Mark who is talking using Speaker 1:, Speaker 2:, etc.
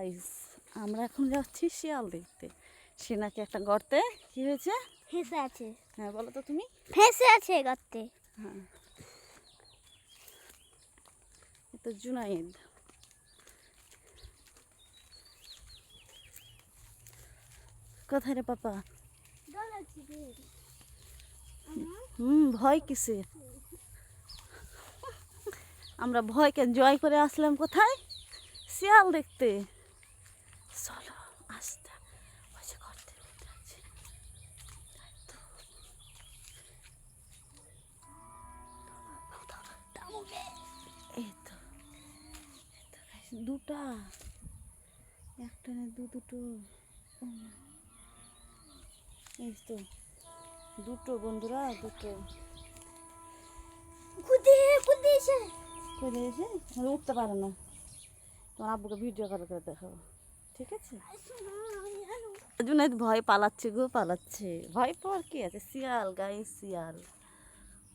Speaker 1: Guys, আমরা এখন যাচ্ছি শিয়াল দেখতে। সে নাকি একটা গর্তে কি হয়েছে,
Speaker 2: ফেসে আছে।
Speaker 1: হ্যাঁ বলো তো তুমি।
Speaker 2: ফেসে আছে গর্তে।
Speaker 1: হ্যাঁ, এটা জুনাইদ। কোথায় রে পাপা? ভয় কিসে? আমরা ভয়কে জয় করে আসলাম কোথায়? শিয়াল দেখতে। চলো আস্তে, ওই যে গর্তের ভিতরে আছে। এই তো দুটা, একটা না দুটো, এই তো দুটো বন্ধুরা, দুটো করে এসে উঠতে পারে না। তোমার আব্বুকে ভিডিও কল করে দেখাবো, ঠিক আছে? জুনাইদ ভয় পালাচ্ছে গো, পালাচ্ছে। ভয় পাওয়ার কি আছে? শিয়াল গায়ে শিয়াল।